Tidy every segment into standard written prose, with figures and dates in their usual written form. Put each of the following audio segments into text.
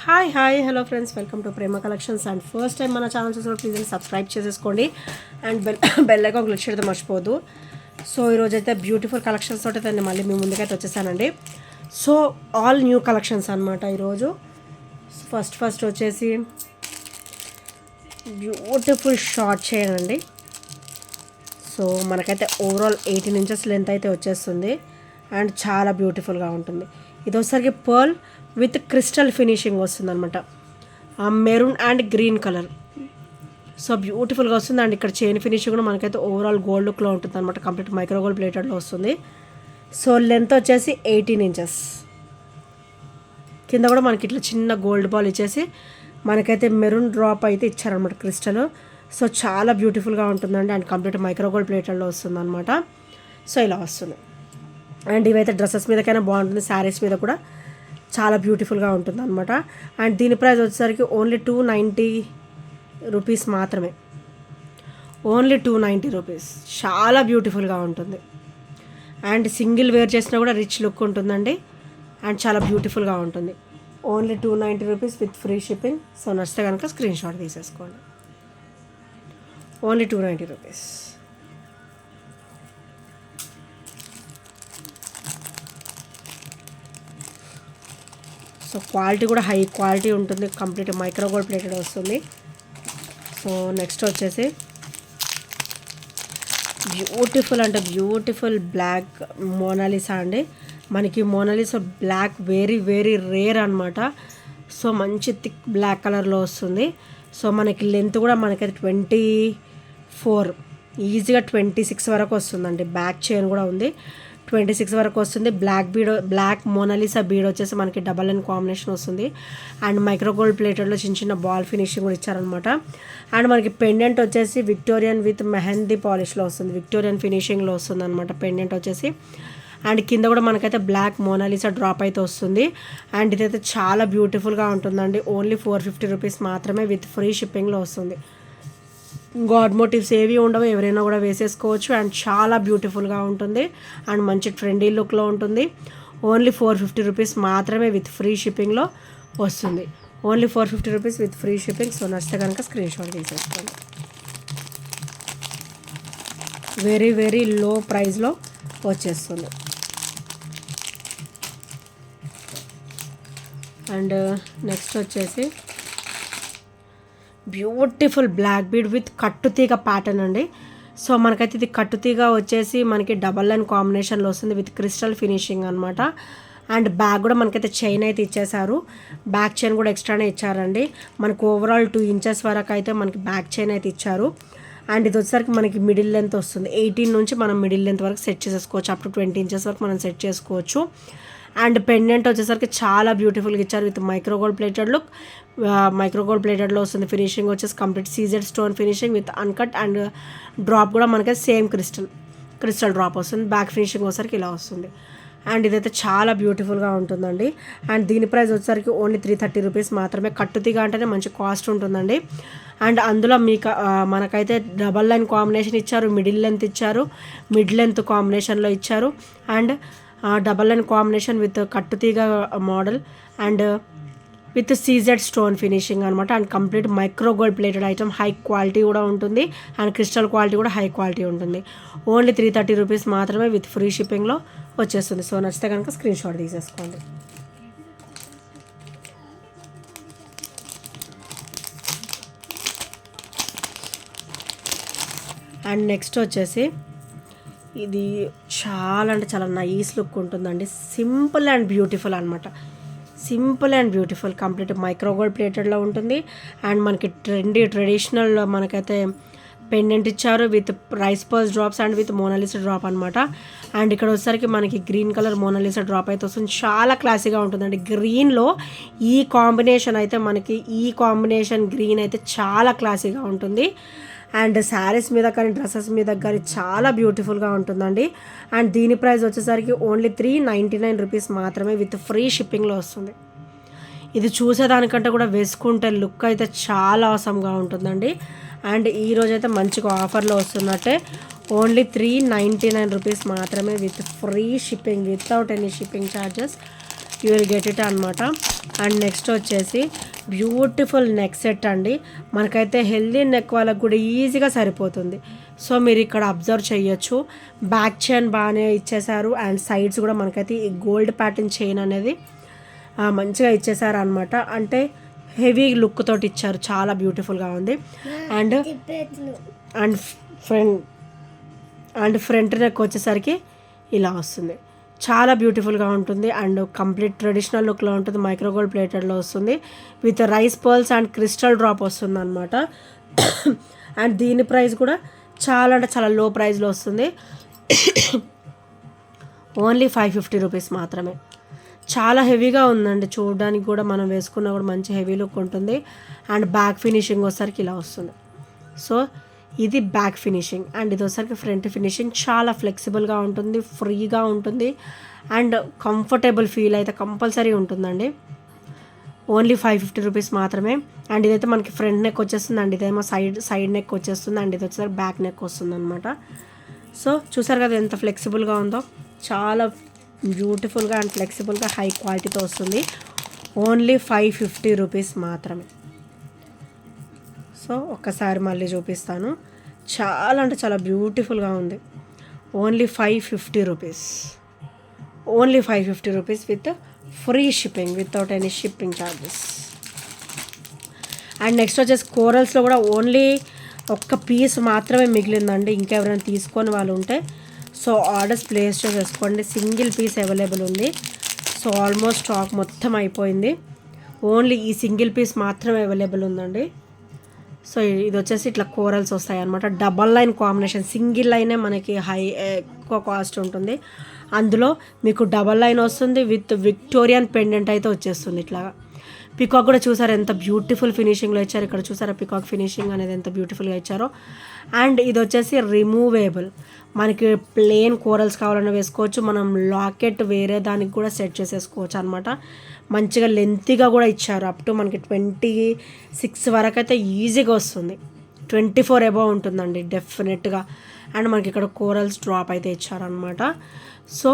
Hi hi hello friends, welcome to Prema collections. And first time మన channel చూసిన please subscribe చేసేసుకోండి and bell icon click చేయడం మర్చిపోదు. So ఈరోజు అయితే బ్యూటిఫుల్ కలెక్షన్స్ తోటి నేను మళ్ళీ మీ ముందుకైతే వచ్చేసానండి. సో ఆల్ న్యూ కలెక్షన్స్ అనమాట ఈరోజు. ఫస్ట్ వచ్చేసి బ్యూటిఫుల్ షార్ట్ చైన్ అండి. సో మనకైతే ఓవరాల్ 18 ఇంచెస్ లెంత్ అయితే వచ్చేస్తుంది అండ్ చాలా బ్యూటిఫుల్గా ఉంటుంది. ఇది వచ్చేసరికి పర్ల్ విత్ క్రిస్టల్ ఫినిషింగ్ వస్తుంది అనమాట, maroon and green colour. So బ్యూటిఫుల్గా వస్తుంది. అండ్ ఇక్కడ చైన్ ఫినిషింగ్ కూడా మనకైతే ఓవరాల్ గోల్డ్ లుక్లో ఉంటుంది అనమాట, కంప్లీట్ మైక్రో గోల్డ్ ప్లేటెడ్లో వస్తుంది. సో లెంత్ వచ్చేసి 18 ఇంచెస్. కింద కూడా మనకి ఇట్లా చిన్న గోల్డ్ బాల్ ఇచ్చేసి మనకైతే మెరూన్ డ్రాప్ అయితే ఇచ్చారనమాట క్రిస్టల్. సో చాలా బ్యూటిఫుల్గా ఉంటుందండి అండ్ కంప్లీట్ మైక్రో గోల్డ్ ప్లేటెడ్లో వస్తుంది అనమాట. సో ఇలా వస్తుంది. అండ్ ఇవైతే డ్రెస్సెస్ మీదకైనా బాగుంటుంది, శారీస్ మీద కూడా చాలా బ్యూటిఫుల్గా ఉంటుంది అనమాట. అండ్ దీని ప్రైస్ వచ్చేసరికి ఓన్లీ 290 రూపీస్ మాత్రమే. Only 290 rupees. చాలా బ్యూటిఫుల్గా ఉంటుంది అండ్ సింగిల్ వేర్ చేసినా కూడా రిచ్ లుక్ ఉంటుందండి అండ్ చాలా బ్యూటిఫుల్గా ఉంటుంది. Only 290 rupees with free shipping. So నచ్చితే కనుక స్క్రీన్ షాట్ తీసేసుకోండి. Only 290 rupees. సో క్వాలిటీ కూడా హై క్వాలిటీ ఉంటుంది, కంప్లీట్ మైక్రో గోల్డ్ ప్లేటెడ్ వస్తుంది. సో నెక్స్ట్ వచ్చేసి బ్యూటిఫుల్ అంటే బ్యూటిఫుల్ బ్లాక్ మోనాలిసా అండి. మనకి Mona Lisa black very very rare అనమాట. సో మంచి థిక్ బ్లాక్ కలర్లో వస్తుంది. సో మనకి లెంత్ కూడా మనకైతే 24, ఈజీగా 26 వరకు వస్తుందండి. బ్యాక్ చైన్ కూడా ఉంది, 26 వరకు వస్తుంది. బ్లాక్ మోనాలిసా బీడ్ వచ్చేసి మనకి డబల్ అండ్ కాంబినేషన్ వస్తుంది అండ్ మైక్రో గోల్డ్ ప్లేటెడ్లో చిన్న చిన్న బాల్ ఫినిషింగ్ కూడా ఇచ్చారనమాట. అండ్ మనకి పెండెంట్ వచ్చేసి విక్టోరియన్ విత్ మెహందీ పాలిష్లో వస్తుంది, విక్టోరియన్ ఫినిషింగ్లో వస్తుంది అనమాట పెండెంట్ వచ్చేసి. అండ్ కింద కూడా మనకైతే బ్లాక్ మోనాలిసా డ్రాప్ అయితే వస్తుంది అండ్ ఇదైతే చాలా బ్యూటిఫుల్గా ఉంటుందండి. ఓన్లీ 450 రూపీస్ మాత్రమే విత్ ఫ్రీ షిప్పింగ్లో వస్తుంది. గాడ్ మోటివ్స్ ఏవి ఉండవు, ఎవరైనా కూడా వేసేసుకోవచ్చు అండ్ చాలా బ్యూటిఫుల్గా ఉంటుంది అండ్ మంచి ట్రెండీ లుక్లో ఉంటుంది. ఓన్లీ 450 రూపీస్ మాత్రమే విత్ ఫ్రీ షిప్పింగ్లో వస్తుంది. Only 450 rupees with free shipping. So నచ్చితే కనుక స్క్రీన్ షాట్ తీసేసుకోండి. వెరీ వెరీ లో ప్రైస్లో వచ్చేస్తుంది. అండ్ నెక్స్ట్ వచ్చేసి బ్యూటిఫుల్ బ్లాక్ బీడ్ విత్ కట్టుతీగ ప్యాటర్న్ అండి. సో మనకైతే ఇది కట్టుతీగ వచ్చేసి మనకి డబల్ లైన్ కాంబినేషన్లో వస్తుంది విత్ క్రిస్టల్ ఫినిషింగ్ అనమాట. అండ్ బ్యాక్ కూడా మనకైతే చైన్ అయితే ఇచ్చేసారు, బ్యాక్ చైన్ కూడా ఎక్స్ట్రానే ఇచ్చారండి. మనకు ఓవరాల్ 2 ఇంచెస్ వరకు అయితే మనకి బ్యాక్ చైన్ అయితే ఇచ్చారు. అండ్ ఇది వచ్చేసరికి మనకి మిడిల్ లెంత్ వస్తుంది. 18 నుంచి మనం మిడిల్ లెంత్ వరకు సెట్ చేసేసుకోవచ్చు, అప్ టు 20 ఇంచెస్ వరకు మనం సెట్ చేసుకోవచ్చు. అండ్ పెండెంట్ వచ్చేసరికి చాలా బ్యూటిఫుల్గా ఇచ్చారు with micro gold plated look. Micro gold ప్లేటెడ్లో వస్తుంది. ఫినిషింగ్ వచ్చేసి complete CZ stone finishing with uncut and drop కూడా మనకి సేమ్ క్రిస్టల్ డ్రాప్ వస్తుంది. బ్యాక్ ఫినిషింగ్ వచ్చేసరికి ఇలా వస్తుంది అండ్ ఇదైతే చాలా బ్యూటిఫుల్గా ఉంటుందండి. అండ్ దీని ప్రైస్ వచ్చేసరికి ఓన్లీ 330 రూపీస్ మాత్రమే. కట్టుతీగ అంటేనే మంచి కాస్ట్ ఉంటుందండి. అండ్ అందులో మీకు మనకైతే డబల్ లైన్ కాంబినేషన్ ఇచ్చారు, మిడిల్ లెంత్ ఇచ్చారు, మిడ్ లెంత్ కాంబినేషన్లో ఇచ్చారు and double line combination with కట్టుతీగ model and with CZ stone finishing అనమాట. And complete micro gold plated item, high quality కూడా ఉంటుంది అండ్ క్రిస్టల్ క్వాలిటీ కూడా హై క్వాలిటీ ఉంటుంది. ఓన్లీ 330 రూపీస్ మాత్రమే విత్ ఫ్రీ షిప్పింగ్లో వచ్చేస్తుంది. సో నచ్చితే కనుక స్క్రీన్ షాట్ తీసేసుకోండి. అండ్ నెక్స్ట్ వచ్చేసి ఇది చాలా అంటే చాలా నైస్ లుక్ ఉంటుందండి. సింపుల్ అండ్ బ్యూటిఫుల్ అనమాట, simple and beautiful. Complete micro gold ప్లేటెడ్లో ఉంటుంది అండ్ మనకి ట్రెడిషనల్ మనకైతే పెండెంట్ ఇచ్చారు with rice pearls drops and with Mona Lisa drop అనమాట. అండ్ ఇక్కడ వచ్చేసరికి మనకి గ్రీన్ కలర్ మోనాలిసా డ్రాప్ అయితే వస్తుంది. చాలా క్లాసీగా ఉంటుందండి. గ్రీన్లో ఈ కాంబినేషన్ అయితే మనకి ఈ కాంబినేషన్ గ్రీన్ అయితే చాలా క్లాసీగా ఉంటుంది అండ్ శారీస్ మీద కానీ డ్రెస్సెస్ మీద కానీ చాలా బ్యూటిఫుల్గా ఉంటుందండి. అండ్ దీని ప్రైస్ వచ్చేసరికి ఓన్లీ 399 రూపీస్ మాత్రమే విత్ ఫ్రీ షిప్పింగ్లో వస్తుంది. ఇది చూసేదానికంటే కూడా వేసుకుంటే లుక్ అయితే చాలా అవసరంగా ఉంటుందండి. అండ్ ఈరోజైతే మంచిగా ఆఫర్లో వస్తున్నట్టే ఓన్లీ 399 రూపీస్ మాత్రమే with free shipping, without any shipping charges. You will get it అనమాట. అండ్ నెక్స్ట్ వచ్చేసి బ్యూటిఫుల్ నెక్ సెట్ అండి. మనకైతే హెల్దీ నెక్ వాళ్ళకు కూడా ఈజీగా సరిపోతుంది. సో మీరు ఇక్కడ అబ్జర్వ్ చేయొచ్చు, బ్యాక్ చైన్ బాగానే ఇచ్చేసారు అండ్ సైడ్స్ కూడా మనకైతే ఈ గోల్డ్ ప్యాటర్న్ చైన్ అనేది మంచిగా ఇచ్చేసారు అనమాట. అంటే హెవీ లుక్ తోటి ఇచ్చారు, చాలా బ్యూటిఫుల్గా ఉంది. అండ్ అండ్ ఫ్రంట్ నెక్ వచ్చేసరికి ఇలా వస్తుంది, చాలా బ్యూటిఫుల్గా ఉంటుంది. అండ్ కంప్లీట్ ట్రెడిషనల్ లుక్లో ఉంటుంది, మైక్రోగోల్డ్ ప్లేటెడ్లో వస్తుంది with rice pearls and crystal drop వస్తుంది అనమాట. అండ్ దీని ప్రైస్ కూడా చాలా అంటే చాలా లో ప్రైస్లో వస్తుంది, ఓన్లీ 550 రూపీస్ మాత్రమే. చాలా హెవీగా ఉందండి, చూడడానికి కూడా మనం వేసుకున్నా కూడా మంచి హెవీ లుక్ ఉంటుంది. అండ్ బ్యాక్ ఫినిషింగ్ వచ్చేసరికి ఇలా వస్తుంది. సో ఇది బ్యాక్ ఫినిషింగ్. అండ్ ఇది వచ్చేసరికి ఫ్రంట్ ఫినిషింగ్. చాలా ఫ్లెక్సిబుల్గా ఉంటుంది, ఫ్రీగా ఉంటుంది అండ్ కంఫర్టబుల్ ఫీల్ అయితే కంపల్సరీ ఉంటుందండి. ఓన్లీ 550 రూపీస్ మాత్రమే. అండ్ ఇదైతే మనకి ఫ్రంట్ నెక్ వచ్చేస్తుంది అండ్ ఇదేమో సైడ్ నెక్ వచ్చేస్తుంది అండ్ ఇది వచ్చేసరికి బ్యాక్ నెక్ వస్తుంది అనమాట. సో చూసారు కదా ఎంత ఫ్లెక్సిబుల్గా ఉందో, చాలా బ్యూటిఫుల్గా అండ్ ఫ్లెక్సిబుల్గా హై క్వాలిటీతో వస్తుంది. ఓన్లీ 550 రూపీస్ మాత్రమే. సో ఒక్కసారి మళ్ళీ చూపిస్తాను, చాలా అంటే చాలా బ్యూటిఫుల్గా ఉంది. Only 550 rupees, only 550 rupees with free shipping, without any shipping charges. And next వచ్చేసి కోరల్స్లో కూడా ఓన్లీ ఒక్క పీస్ మాత్రమే మిగిలిందండి, ఇంకెవరైనా తీసుకొని వాళ్ళు ఉంటే సో ఆర్డర్స్ ప్లేస్ చేసేసుకోండి. సింగిల్ పీస్ అవైలబుల్ ఉంది. సో ఆల్మోస్ట్ స్టాక్ మొత్తం అయిపోయింది, ఓన్లీ ఈ సింగిల్ పీస్ మాత్రమే అవైలబుల్ ఉందండి. సో ఇది వచ్చేసి ఇట్లా కోరల్స్ వస్తాయి అనమాట, డబల్ లైన్ కాంబినేషన్. సింగిల్ లైనే మనకి ఎక్కువ కాస్ట్ ఉంటుంది, అందులో మీకు డబల్ లైన్ వస్తుంది విత్ విక్టోరియన్ పెండెంట్ అయితే వచ్చేస్తుంది. ఇట్లాగా పికాక్ కూడా చూసారు ఎంత బ్యూటిఫుల్ ఫినిషింగ్లో ఇచ్చారు. ఇక్కడ చూసారా పికాక్ ఫినిషింగ్ అనేది ఎంత బ్యూటిఫుల్గా ఇచ్చారో. అండ్ ఇది వచ్చేసి రిమూవేబుల్, మనకి ప్లెయిన్ కోరల్స్ కావాలన్నా వేసుకోవచ్చు, మనం లాకెట్ వేరే దానికి కూడా సెట్ చేసేసుకోవచ్చు అనమాట. మంచిగా లెంతీగా కూడా ఇచ్చారు, అప్ టు మనకి 26 వరకు అయితే ఈజీగా వస్తుంది, 24 అబౌవ్ ఉంటుందండి డెఫినెట్గా. అండ్ మనకి ఇక్కడ కోరల్స్ డ్రాప్ అయితే ఇచ్చారనమాట. సో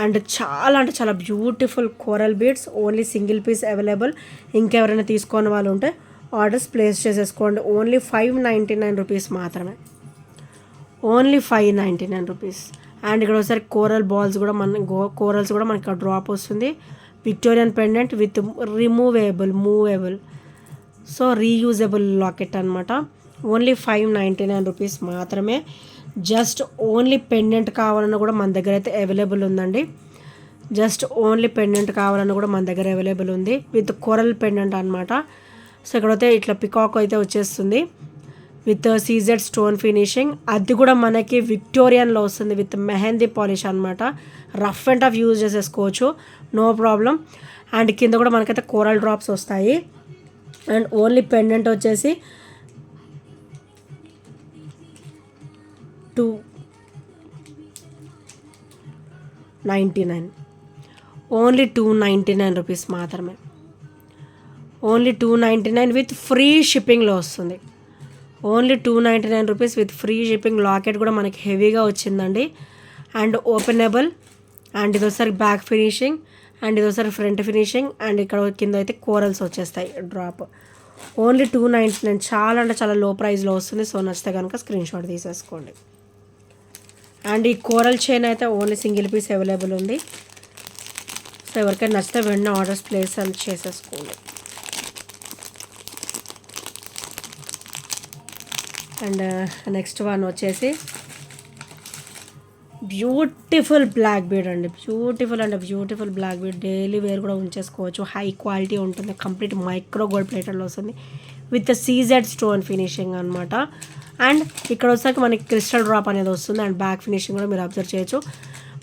అండ్ చాలా అంటే చాలా beautiful coral beads, only single piece available. ఇంకెవరైనా తీసుకొని వాళ్ళు ఉంటే ఆర్డర్స్ ప్లేస్ చేసేసుకోండి. ఓన్లీ 599 రూపీస్ మాత్రమే, ఓన్లీ 599 రూపీస్. అండ్ ఇక్కడ ఒకసారి కోరల్ బాల్స్ కూడా కోరల్స్ కూడా మనకి ఇక్కడ డ్రాప్ వస్తుంది. Victorian pendant with movable so reusable locket అనమాట. ఓన్లీ 599 రూపీస్ మాత్రమే. జస్ట్ ఓన్లీ పెండెంట్ కావాలన్నా కూడా మన దగ్గర అయితే అవైలబుల్ ఉందండి. జస్ట్ ఓన్లీ పెండెంట్ కావాలన్నా కూడా మన దగ్గర అవైలబుల్ ఉంది విత్ కోరల్ పెండెంట్ అనమాట. సో ఇక్కడైతే ఇట్లా పికాక్ అయితే వచ్చేస్తుంది విత్ సీజెడ్ స్టోన్ ఫినిషింగ్. అది కూడా మనకి విక్టోరియన్లో వస్తుంది విత్ మెహందీ పాలిష్ అనమాట. రఫ్ అండ్ టఫ్ యూజ్ చేసేసుకోవచ్చు, నో ప్రాబ్లం. అండ్ కింద కూడా మనకైతే కోరల్ డ్రాప్స్ వస్తాయి. అండ్ ఓన్లీ పెండెంట్ వచ్చేసి 299, ఓన్లీ 299 రూపీస్ మాత్రమే. ఓన్లీ 299 విత్ ఫ్రీ షిప్పింగ్లో వస్తుంది. Only 299 rupees with free shipping. Locket కూడా మనకి హెవీగా వచ్చిందండి అండ్ ఓపెనబుల్. అండ్ ఇది ఒకసారి బ్యాక్ ఫినిషింగ్ అండ్ ఇది ఒకసారి ఫ్రంట్ ఫినిషింగ్. అండ్ ఇక్కడ కింద అయితే కోరల్స్ వచ్చేస్తాయి డ్రాప్. ఓన్లీ 299, చాలా అంటే చాలా లో ప్రైస్లో వస్తుంది. సో నచ్చితే కనుక స్క్రీన్ షాట్ తీసేసుకోండి. అండ్ ఈ కోరల్ చైన్ అయితే ఓన్లీ సింగిల్ పీస్ అవైలబుల్ ఉంది. సో ఎవరికైనా నచ్చితే వెంటనే ఆర్డర్స్ ప్లేస్ అని చేసేసుకోండి. అండ్ నెక్స్ట్ వన్ వచ్చేసి బ్యూటిఫుల్ బ్లాక్ బీడ్ అండి, beautiful black bead. Daily wear కూడా ఉంచేసుకోవచ్చు, హై క్వాలిటీ ఉంటుంది, కంప్లీట్ మైక్రో గోల్డ్ ప్లేటర్లో వస్తుంది విత్ సీజెడ్ స్టోన్ ఫినిషింగ్ అనమాట. అండ్ ఇక్కడ వచ్చాక మనకి క్రిస్టల్ డ్రాప్ అనేది వస్తుంది. అండ్ బ్యాక్ ఫినిషింగ్ కూడా మీరు అబ్జర్వ్ చేయొచ్చు,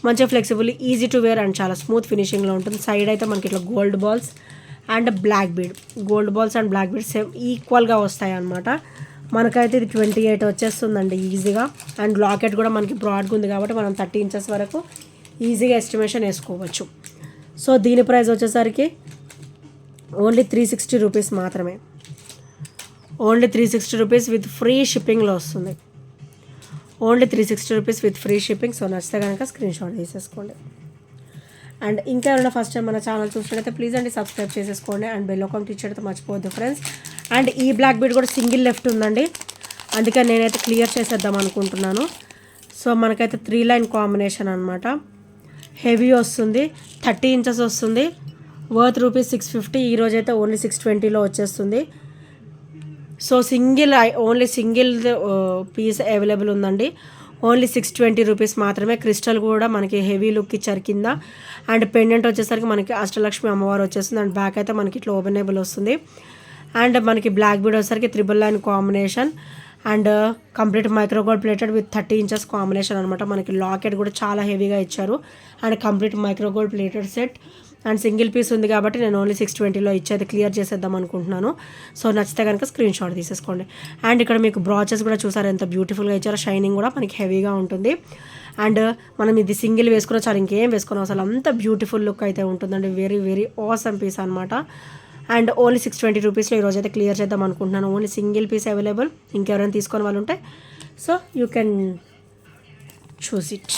మంచిగా flexible, easy to wear and చాలా స్మూత్ ఫినిషింగ్లో ఉంటుంది. సైడ్ అయితే మనకి ఇట్లా gold balls and black bead, gold balls and black bead same ఈక్వల్గా వస్తాయి అనమాట. మనకైతే ఇది 28 వచ్చేస్తుందండి ఈజీగా. అండ్ లాకెట్ కూడా మనకి బ్రాడ్గా ఉంది కాబట్టి మనం 30 ఇంచెస్ వరకు ఈజీగా ఎస్టిమేషన్ వేసుకోవచ్చు. సో దీని ప్రైస్ వచ్చేసరికి ఓన్లీ 360 రూపీస్ మాత్రమే. ఓన్లీ 360 రూపీస్ విత్ ఫ్రీ షిప్పింగ్లో వస్తుంది. Only 360 rupees with free shipping. So నచ్చితే కనుక స్క్రీన్ షాట్ తీసేసుకోండి. అండ్ ఇంకా ఎవరైనా ఫస్ట్ టైం మన ఛానల్ చూసినట్టయితే ప్లీజ్ అండి సబ్స్క్రైబ్ చేసేసుకోండి అండ్ బెల్ ఐకాన్ క్లిక్ చేయడం మర్చిపోవద్దు ఫ్రెండ్స్. అండ్ ఈ బ్లాక్ బీడ్ కూడా సింగిల్ లెఫ్ట్ ఉందండి, అందుకని నేనైతే క్లియర్ చేసేద్దాం అనుకుంటున్నాను. సో మనకైతే 3 లైన్ కాంబినేషన్ అనమాట. హెవీ వస్తుంది, 30 ఇంచెస్ వస్తుంది, వర్త్ ₹650. ఈరోజైతే ఓన్లీ 620లో వచ్చేస్తుంది. So only single piece available ఉందండి. ఓన్లీ ₹620 మాత్రమే. క్రిస్టల్ కూడా మనకి హెవీ లుక్ ఇచ్చారు కింద. అండ్ పెండెంట్ వచ్చేసరికి మనకి అష్టలక్ష్మి అమ్మవారు వచ్చేస్తుంది. అండ్ బ్యాక్ అయితే మనకి ఇట్లా ఓపెనబుల్ వస్తుంది. అండ్ మనకి బ్లాక్ బీడ్ వచ్చేసరికి 3 line combination and complete micro gold plated with 30 inches combination అనమాట. మనకి లాకెట్ కూడా చాలా హెవీగా ఇచ్చారు. And complete micro gold plated set and single piece ఉంది కాబట్టి నేను ఓన్లీ 620లో ఇచ్చేది క్లియర్ చేసేద్దాం అనుకుంటున్నాను. సో నచ్చితే కనుక స్క్రీన్ షాట్ తీసేసుకోండి. అండ్ ఇక్కడ మీకు బ్రాచెస్ కూడా చూసారు ఎంత బ్యూటిఫుల్గా ఇచ్చారో. షైనింగ్ కూడా మనకి హెవీగా ఉంటుంది. అండ్ మనం ఇది సింగిల్ వేసుకున్న చాలా ఇంకేం వేసుకున్నాం అసలు అంత బ్యూటిఫుల్ లుక్ అయితే ఉంటుందండి. వెరీ వెరీ ఆసమ్ పీస్ అనమాట. అండ్ ఓన్లీ ₹620లో ఈరోజు అయితే క్లియర్ చేద్దాం అనుకుంటున్నాను. Only single piece available. ఇంకెవరైనా తీసుకొని వాళ్ళు ఉంటే so you can choose it.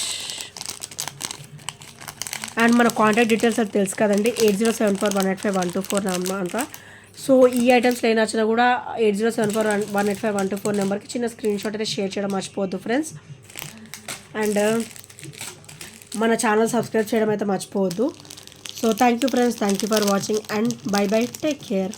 And మన కాంటాక్ట్ డీటెయిల్స్ అది తెలుసు కదండి, 8074185124 అనమాట. సో ఈ ఐటమ్స్ ఏం నచ్చినా కూడా 8074185124 నెంబర్కి చిన్న స్క్రీన్ షాట్ అయితే షేర్ చేయడం మర్చిపోవద్దు ఫ్రెండ్స్. అండ్ మన ఛానల్ సబ్స్క్రైబ్ చేయడం అయితే మర్చిపోవద్దు. So thank you friends, thank you for watching and by by, take care.